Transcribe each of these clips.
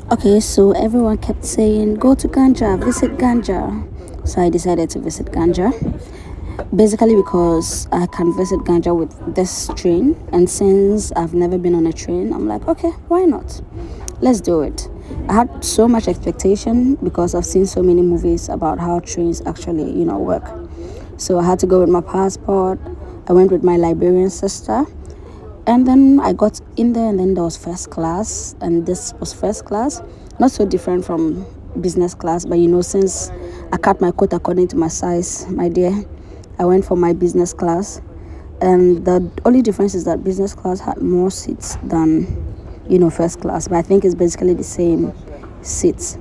Okay, so everyone kept saying, go to Ganja, visit Ganja. So I decided to visit Ganja. Basically, because I can visit Ganja with this train, and since I've never been on a train, I'm like, okay, why not? Let's do it. I had so much expectation because I've seen so many movies about how trains actually, work. So I had to go with my passport. I went with my Liberian sister. And then I got in there, and then there was first class, and this was first class, not so different from business class, but since I cut my coat according to my size, my dear, I went for my business class. And the only difference is that business class had more seats than, first class, but I think it's basically the same seats.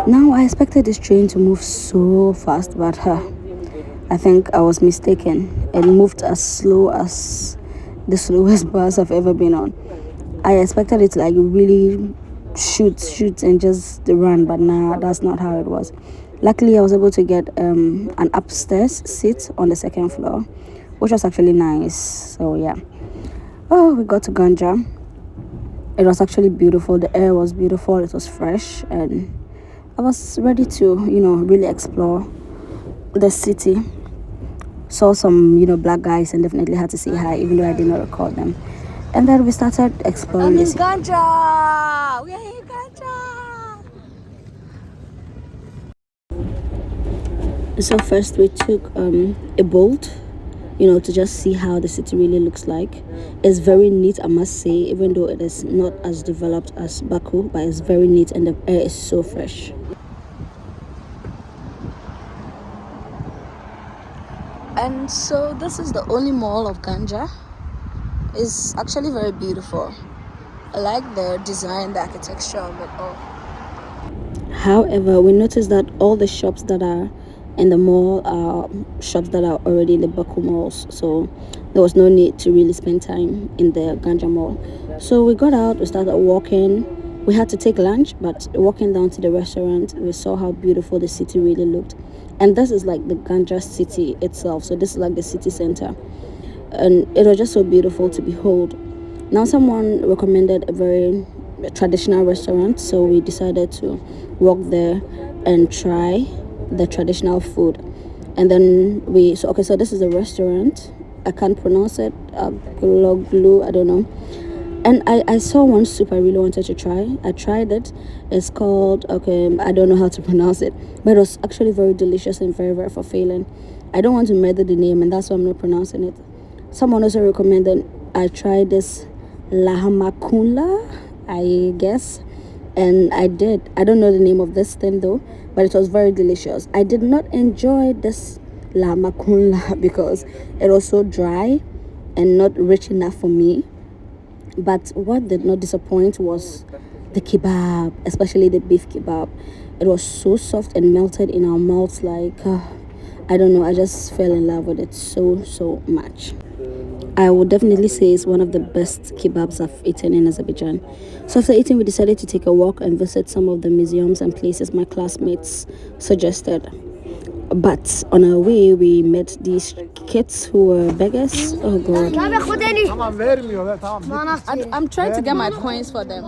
Now, I expected this train to move so fast, but I think I was mistaken. It moved as slow as the slowest bus I've ever been on. I expected it to like really shoot, and just run, but nah, that's not how it was. Luckily, I was able to get an upstairs seat on the second floor, which was actually nice. So yeah. Oh, we got to Ganja. It was actually beautiful. The air was beautiful. It was fresh, and I was ready to, really explore the city. Saw some, black guys, and definitely had to say hi, even though I did not record them. And then we started exploring this. Ganja! We are in Ganja! So first we took a boat, to just see how the city really looks like. It's very neat, I must say, even though it is not as developed as Baku, but it's very neat, and the air is so fresh. And so this is the only mall of Ganja. It's actually very beautiful. I like the design, the architecture of it all. However, we noticed that all the shops that are in the mall are shops that are already in the Baku malls, so there was no need to really spend time in the Ganja mall. So we got out, we started walking. We had to take lunch, but walking down to the restaurant, we saw how beautiful the city really looked. And this is like the Ganja city itself, so this is like the city center. And it was just so beautiful to behold. Now, someone recommended a very traditional restaurant, so we decided to walk there and try the traditional food. And then so this is the restaurant. I can't pronounce it. Gloglu, I don't know. And I saw one soup I really wanted to try. I tried it. It's called, okay, I don't know how to pronounce it, but it was actually very delicious and very, very fulfilling. I don't want to murder the name, and that's why I'm not pronouncing it. Someone also recommended I try this lahamakula, I guess, and I did. I don't know the name of this thing though, but it was very delicious. I did not enjoy this lahamakula because it was so dry and not rich enough for me. But what did not disappoint was the kebab, especially the beef kebab. It was so soft and melted in our mouths, like I don't know, I just fell in love with it so much. I would definitely say it's one of the best kebabs I've eaten in Azerbaijan. So after eating, we decided to take a walk and visit some of the museums and places my classmates suggested. But on our way, we met these kids who were beggars. Oh God. I'm trying to get my coins for them.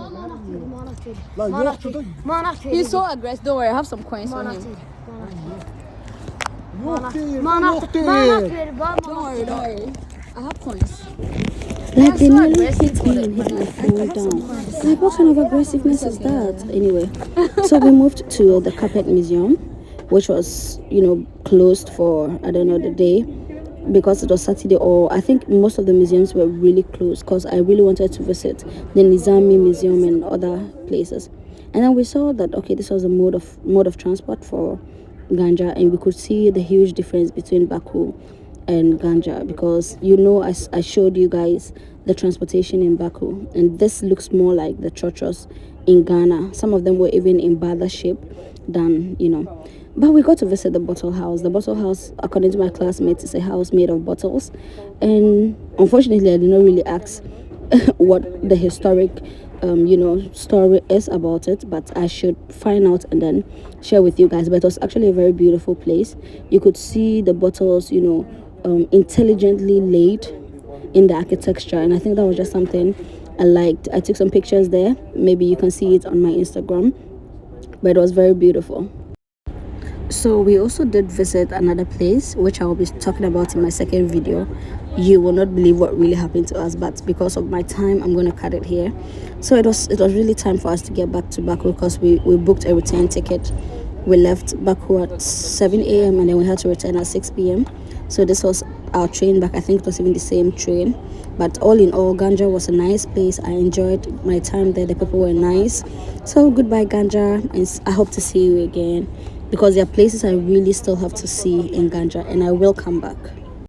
He's so aggressive. Don't worry, I have some coins for him. Don't worry. I have coins. Like they nearly hit me and hit my phone down. Like what kind of aggressiveness is that? Anyway, so we moved to the Carpet Museum, which was, closed for, I don't know, the day because it was Saturday, or I think most of the museums were really closed because I really wanted to visit the Nizami Museum and other places. And then we saw that, okay, this was a mode of transport for Ganja, and we could see the huge difference between Baku and Ganja because I showed you guys the transportation in Baku, and this looks more like the churches in Ghana. Some of them were even in better shape than but we got to visit the bottle house. The bottle house, according to my classmates, is a house made of bottles, and unfortunately I did not really ask what the historic story is about it, but I should find out and then share with you guys. But it was actually a very beautiful place. You could see the bottles intelligently laid in the architecture, and I think that was just something I took some pictures there. Maybe you can see it on my Instagram, but it was very beautiful. So we also did visit another place, which I will be talking about in my second video. You will not believe what really happened to us, but because of my time, I'm going to cut it here. So it was really time for us to get back to Baku because we booked a return ticket. We left Baku at 7 a.m. and then we had to return at 6 p.m. So this was our train back. I think it was even the same train. But all in all, Ganja was a nice place. I enjoyed my time there. The people were nice. So goodbye, Ganja, and I hope to see you again because there are places I really still have to see in Ganja, and I will come back.